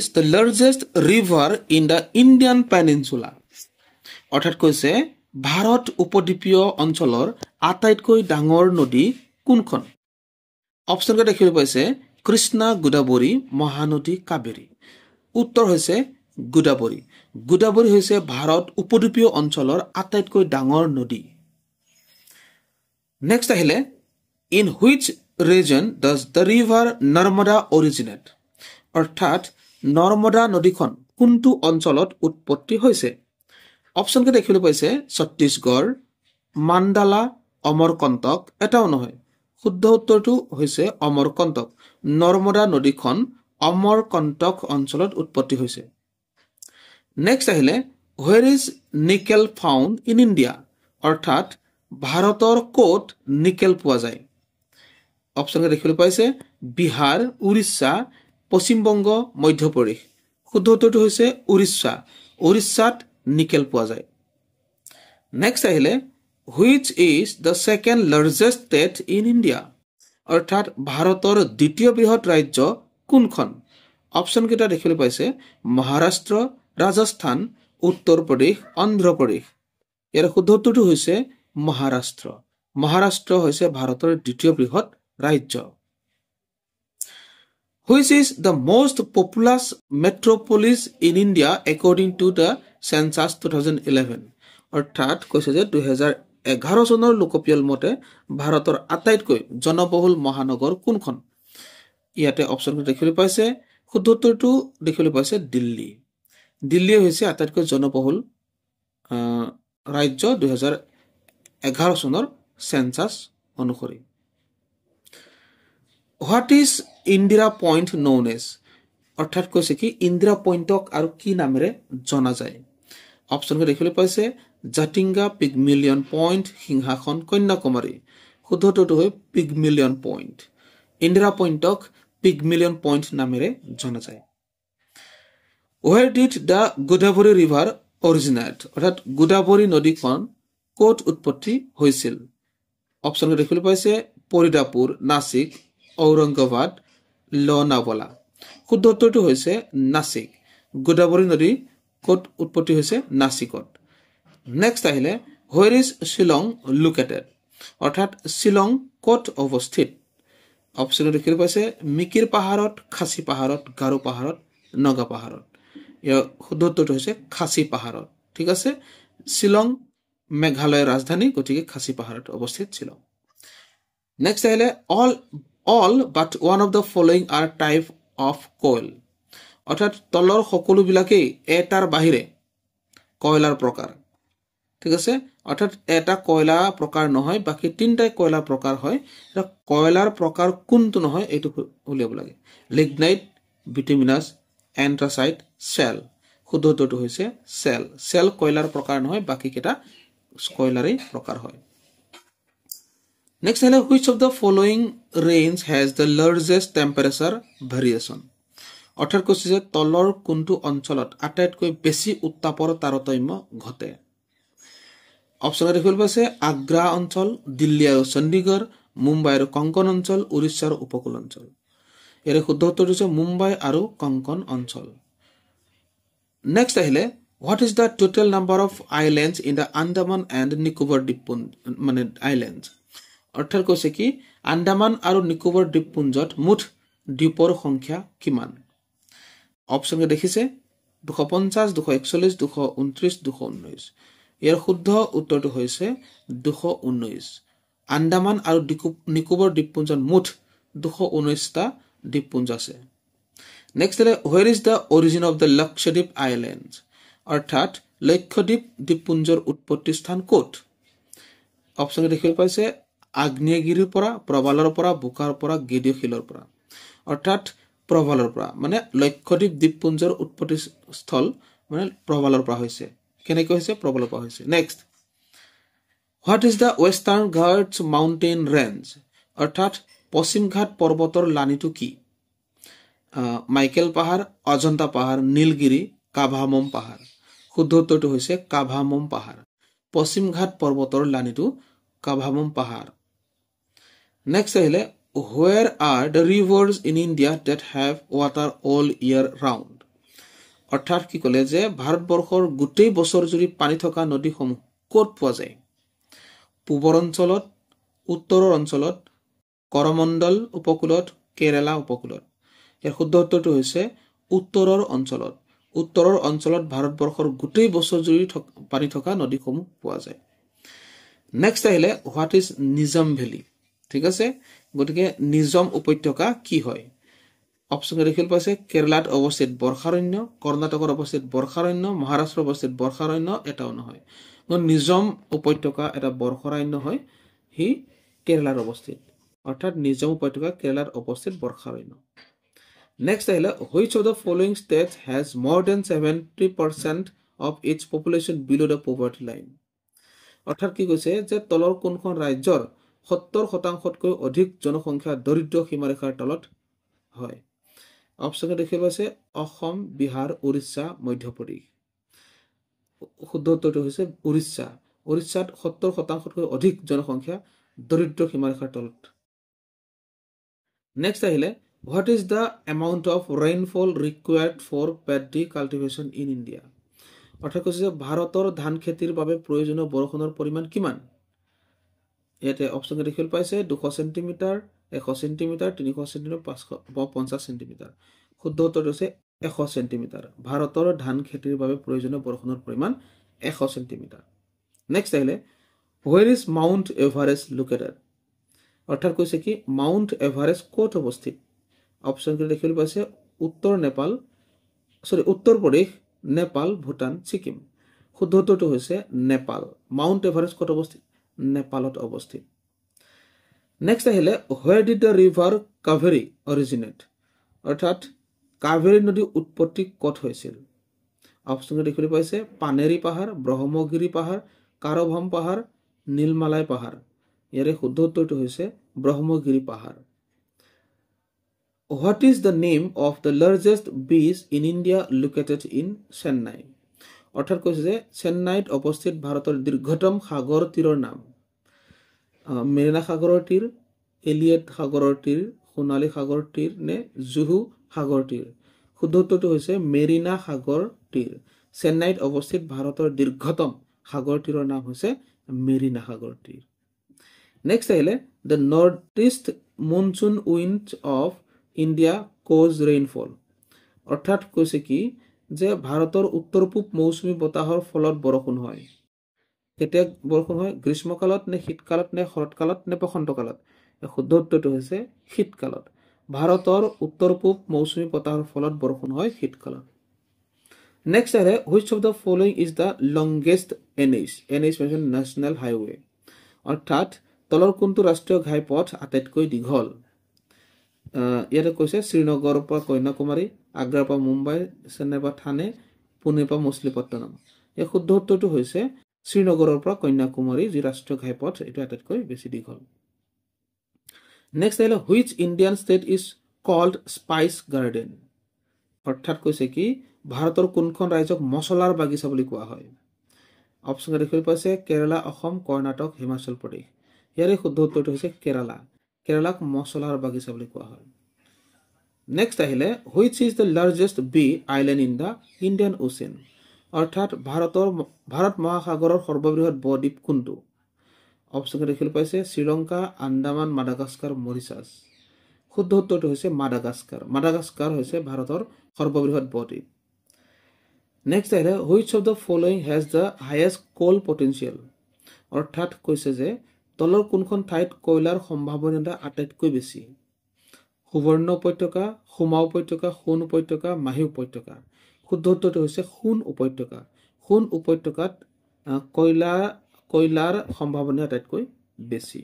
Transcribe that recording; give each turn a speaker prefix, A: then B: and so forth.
A: is the largest river in the Indian peninsula? অৰ্থাৎ কৈছে ভাৰত উপদ্বীপীয় অঞ্চলৰ আটাইতকৈ ডাঙৰ নদী কোনখন? অপচনকে দেখিবলৈ পাইছে কৃষ্ণা, গোদাবৰী, মহানদী, কাবেৰী। উত্তৰ হৈছে গোদাবৰী। গোদাবৰী হৈছে ভাৰত উপদ্বীপীয় অঞ্চলৰ আটাইতকৈ ডাঙৰ নদী। নেক্সট আহিলে in which region does the river Narmada originate? অৰ্থাৎ নৰ্মদা নদীখন কোনটো অঞ্চলত উৎপত্তি হৈছে? অপচনকে দেখিবলৈ পাইছে ছত্তীশগড়, মাণ্ডালা, অমৰকন্তক, এটাও নহয়। শুদ্ধ উত্তৰটো হৈছে অমৰকন্তক। নৰ্মদা নদীখন অমৰকন্তক অঞ্চলত উৎপত্তি হৈছে। নেক্সট আহিলে where is nickel found in India? অৰ্থাৎ ভাৰতৰ ক'ত নিকেল পোৱা যায়? অপচনকে দেখিবলৈ পাইছে বিহাৰ, উৰিষ্যা, পশ্চিমবংগ, মধ্যপ্ৰদেশ। শুদ্ধ উত্তৰটো হৈছে উৰিষ্যা। উৰিষ্যাত নিকেল পোৱা যায়। নেক্সট আহিলে which is the second largest state in India? অৰ্থাৎ ভাৰতৰ দ্বিতীয় বৃহৎ ৰাজ্য কোনখন? অপচন কেইটা দেখিবলৈ পাইছে মহাৰাষ্ট্ৰ, ৰাজস্থান, উত্তৰ প্ৰদেশ, অন্ধ্ৰ প্ৰদেশ। ইয়াৰ শুদ্ধ উত্তৰটো হৈছে মহাৰাষ্ট্ৰ। মহাৰাষ্ট্ৰ হৈছে ভাৰতৰ দ্বিতীয় বৃহৎ ৰাজ্য। Which is the most populous metropolis in India according to the census 2011? অৰ্থাৎ কৈছে যে 2011 চনৰ লোকপিয়ল মতে ভাৰতৰ আটাইতকৈ জনবহুল মহানগৰ কোনখন? ইয়াতে অপচন দেখিবলৈ পাইছে শুদ্ধ উত্তৰটো দেখিবলৈ পাইছে দিল্লী। দিল্লী হৈছে আটাইতকৈ জনবহুল ৰাজ্য 2011 চনৰ সেন্সাস অনুসৰি। What is Indira Point known as? অৰ্থাৎ কৈছে কি ইন্দিৰা পইণ্টক আৰু কি নামেৰে জনা যায়? অপচনকে দেখিবলৈ পাইছে জাতিংগা, পিগমিলিয়ন পইণ্ট, সিংহাসন, কন্যাকুমাৰী। শুদ্ধ উত্তৰটো হয় পিগমিলিয়ন পইণ্ট। ইন্দিৰা পইণ্টক পিগমিলিয়ন পইণ্ট নামেৰে জনা যায়। Where did the Godavari river originate? অৰ্থাৎ গোদাবৰী নদীখন ক'ত উৎপত্তি হৈছিল? অপচনকে দেখিবলৈ পাইছে পৰিদাপুৰ, নাছিক, ঔৰংগাবাদ, লোনাৱালা। শুদ্ধ উত্তৰটো হৈছে নাছিক। গোদাবৰী নদী ক'ত উৎপত্তি হৈছে? নাছিকত। নেক্সট আহিলে where is Shillong located? অৰ্থাৎ শ্বিলং ক'ত অৱস্থিত? অপচন দেখিবলৈ পাইছে মিকিৰ পাহাৰত, খাচী পাহাৰত, গাৰো পাহাৰত, নগা পাহাৰত। ইয়াৰ শুদ্ধ উত্তৰটো হৈছে খাচী পাহাৰত। ঠিক আছে, শ্বিলং মেঘালয়ৰ ৰাজধানী, গতিকে খাচী পাহাৰত অৱস্থিত শ্বিলং। নেক্সট আহিলে all but one of the following are type of coal. অৰ্থাৎ তলৰ সকলোবিলাকেই এটাৰ বাহিৰে কয়লাৰ প্ৰকাৰ। ঠিক আছে, অৰ্থাৎ এটা কয়লা প্ৰকাৰ নহয়, বাকী তিনিটাই কয়লাৰ প্ৰকাৰ হয়। এটা কয়লাৰ প্ৰকাৰ কোনটো নহয় এইটো উলিয়াব লাগে। Lignite, bituminous, anthracite, shale. শুদ্ধ উত্তৰটো হৈছে চেল। চেল কয়লাৰ প্ৰকাৰ নহয়, বাকী কেইটা কয়লাৰেই প্ৰকাৰ হয়। Next, which of the following range has the largest temperature variation? অৰ্থাৎ কৈছে যে তলৰ কোনটো অঞ্চলত আটাইতকৈ বেছি উত্তাপৰ তাৰতম্য ঘটে? অপচন দেখিবলৈ পাইছে আগ্ৰা অঞ্চল, দিল্লী আৰু চণ্ডীগড়, মুম্বাই আৰু কংকন অঞ্চল, উৰিষ্যাৰ উপকূল অঞ্চল। ইয়াৰ শুদ্ধ উত্তৰ হৈছে মুম্বাই আৰু কংকন অঞ্চল। নেক্সট আহিলে what is the total number of islands in the Andaman and Nicobar দ্বীপপুঞ্জ মানে আইল্যান্ডস? অৰ্থাৎ কৈছে কি আন্দামান আৰু নিকোবৰ দ্বীপপুঞ্জত মুঠ দ্বীপৰ সংখ্যা কিমান? অপচন দেখিছে 250, 241, 229, 219। ইয়াৰ শুদ্ধ উত্তৰটো হৈছে 219। আন্দামান আৰু নিকোবৰ দ্বীপপুঞ্জত মুঠ 219টা দ্বীপপুঞ্জ আছে। নেক্সট হলে where is the origin of the Lakshadweep Islands? অৰ্থাৎ লক্ষদ্বীপ দ্বীপপুঞ্জৰ উৎপত্তি স্থান ক'ত? অপচন দেখিবলৈ পাইছে আগ্নেয়গিৰিৰ পৰা, প্ৰবালৰ পৰা, বোকাৰ পৰা, গেদীয় শিলৰ পৰা। অৰ্থাৎ প্ৰবালৰ পৰা মানে লক্ষদ্বীপ দ্বীপপুঞ্জৰ উৎপত্তি স্থল মানে প্ৰবালৰ পৰা হৈছে। কেনেকৈ হৈছে? প্ৰবালৰ পৰা হৈছে। Next what is the Western Ghats Mountain Range? অৰ্থাৎ পশ্চিম ঘাট পৰ্বতৰ লানিটো কি? মাইকেল পাহাৰ, অজন্তা পাহাৰ, নীলগিৰি, কাভামম পাহাৰ। শুদ্ধ উত্তৰটো হৈছে কাভামম পাহাৰ। পশ্চিম ঘাট পৰ্বতৰ লানিটো কাভামম পাহাৰ। নেক্সট আহিলে where are the rivers in India that have water all year round? অৰ্থাৎ কি ক'লে যে ভাৰতবৰ্ষৰ গোটেই বছৰ জুৰি পানী থকা নদীসমূহ ক'ত পোৱা যায় পূবৰ অঞ্চলত উত্তৰৰ অঞ্চলত কৰমণ্ডল উপকূলত কেৰালা উপকূলত ইয়াৰ শুদ্ধ উত্তৰটো হৈছে উত্তৰৰ অঞ্চলত ভাৰতবৰ্ষৰ গোটেই বছৰ জুৰি পানী থকা নদীসমূহ পোৱা যায় নেক্সট আহিলে হোৱাট ইজ নিজম ভেলী ঠিক আছে গতিকে নিজম উপত্যকা কি হয় অপচন দেখিল পাইছে কেৰালাত অৱস্থিত বৰ্ষাৰণ্য কৰ্ণাটকৰ অৱস্থিত বৰ্ষাৰণ্য মহাৰাষ্ট্ৰৰ অৱস্থিত বৰ্ষাৰণ্য এটাও নহয় নিজম উপত্যকা এটা বৰ্ষাৰণ্য হয় হি কেৰালাৰ অৱস্থিত অৰ্থাৎ নিজম উপত্যকা কেৰালাৰ অৱস্থিত বৰ্ষাৰণ্য নেক্সট আহিলে which of the following states has more than 70% of its population below the poverty line অৰ্থাৎ কি কৈছে যে তলৰ কোনখন ৰাজ্যৰ 70%তকৈ অধিক জনসংখ্যা দৰিদ্ৰ সীমাৰেখাৰ তলত হয় অপচন দেখিব আছে অসম বিহাৰ উৰিষ্যা মধ্যপ্ৰদেশ শুদ্ধ উত্তৰটো হৈছে উৰিষ্যাত 70%তকৈ অধিক জনসংখ্যা দৰিদ্ৰ সীমাৰেখাৰ তলত নেক্সট আহিলে what is the amount of rainfall required for paddy cultivation in India অৰ্থাৎ কৈছে যে ভাৰতৰ ধান খেতিৰ বাবে প্ৰয়োজনীয় বৰষুণৰ পৰিমাণ কিমান ইয়াতে অপচন দেখিল পাইছে 200 সেন্টিমিটাৰ 100 সেন্টিমিটাৰ 300 সেন্টিমিটাৰ 550 সেন্টিমিটাৰ শুদ্ধ উত্তৰটো হৈছে 100 সেন্টিমিটাৰ ভাৰতৰ ধান খেতিৰ বাবে প্ৰয়োজনীয় বৰষুণৰ পৰিমাণ 100 সেন্টিমিটাৰ নেক্সট আহিলে where is Mount Everest located অৰ্থাৎ কৈছে কি মাউণ্ট এভাৰেষ্ট ক'ত অৱস্থিত অপচন দেখিল পাইছে উত্তৰ প্ৰদেশ নেপাল ভূটান ছিকিম শুদ্ধ উত্তৰটো হৈছে নেপাল মাউণ্ট এভাৰেষ্ট ক'ত অৱস্থিত নেপালত অৱস্থিত নেক্সট আহিলে where did the river Kaveri originate অৰ্থাৎ কাবেৰী নদী উৎপত্তি ক'ত হৈছিল অপচন দেখিল পাইছে পানেৰী পাহাৰ ব্ৰহ্মগিৰি পাহাৰ কাৰভাম পাহাৰ নীলমালাই পাহাৰ ইয়াৰে শুদ্ধ উত্তৰটো হৈছে ব্ৰহ্মগিৰি পাহাৰ What is the name of the largest beach in India located in Chennai অৰ্থাৎ কৈছে যে চেন্নাইত অৱস্থিত ভাৰতৰ দীৰ্ঘতম সাগৰ তীৰৰ নাম মেৰিনা সাগৰৰ তীৰ এলিয়েট সাগৰৰ তীৰ সোণালী সাগৰ তীৰ নে জুহু সাগৰ তীৰ শুদ্ধ উত্তৰটো হৈছে মেৰিনা সাগৰ তীৰ চেন্নাইত অৱস্থিত ভাৰতৰ দীৰ্ঘতম সাগৰ তীৰৰ নাম হৈছে মেৰিনা সাগৰ তীৰ নেক্সট আহিলে the northeast monsoon wind of India cause rainfall অৰ্থাৎ কৈছে কি যে ভাৰতৰ উত্তৰ পূব মৌচুমী বতাহৰ ফলত বৰষুণ হয় কেতিয়া বৰষুণ হয় গ্ৰীষ্মকালত নে শীতকালত নে শৰৎকালত নে বসন্তকালত শুদ্ধ উত্তৰটো হৈছে শীতকালত ভাৰতৰ উত্তৰ পূব মৌচুমী বতাহৰ ফলত বৰষুণ হয় শীতকালত নেক্সট আহিলে which of the following is the longest NH means national highway অৰ্থাৎ তলৰ কোনটো ৰাষ্ট্ৰীয় ঘাইপথ আটাইতকৈ দীঘল ইয়াতে কৈছে শ্ৰীনগৰৰ পৰা কন্যাকুমাৰী আগ্ৰাৰ পৰা মুম্বাই চেন্নাইৰ পৰা থানে পুনেৰ পৰা মছলিপট্টনম এই শুদ্ধ উত্তৰটো হৈছে শ্ৰীনগৰৰ পৰা কন্যাকুমাৰী যি ৰাষ্ট্ৰীয় ঘাইপথ এইটো আটাইতকৈ বেছি দীঘল নেক্সট আহিলে which Indian state is called spice garden অৰ্থাৎ কৈছে কি ভাৰতৰ কোনখন ৰাজ্যক মছলাৰ বাগিচা বুলি কোৱা হয় অপচন দেখিবলৈ পাইছে কেৰালা অসম কৰ্ণাটক হিমাচল প্ৰদেশ ইয়াৰে শুদ্ধ উত্তৰটো হৈছে কেৰালাক মছলাৰ বাগিচা বুলি কোৱা হয় নেক্সট আহিলে which is the largest bee island in the Indian Ocean অৰ্থাৎ ভাৰত মহাসাগৰৰ সৰ্ববৃহৎ বদ্বীপ কোনটো অপচন দেখিবলৈ পাইছে শ্ৰীলংকা আন্দামান মাডাগাস্কাৰ মৰিচাছ শুদ্ধ উত্তৰটো হৈছে মাডাগাস্কাৰ হৈছে ভাৰতৰ সৰ্ববৃহৎ বদ্বীপ নেক্সট আহিলে which of the following has the highest coal potential অৰ্থাৎ কৈছে যে তলৰ কোনখন ঠাইত কয়লাৰ সম্ভাৱনীয়তা আটাইতকৈ বেছি সুবৰ্ণ উপত্যকা সুমা উপত্যকা সোণ উপত্যকা মাহি উপত্যকা শুদ্ধ উত্তৰটো হৈছে সোণ উপত্যকাত কয়লাৰ সম্ভাৱনীয়তা আটাইতকৈ বেছি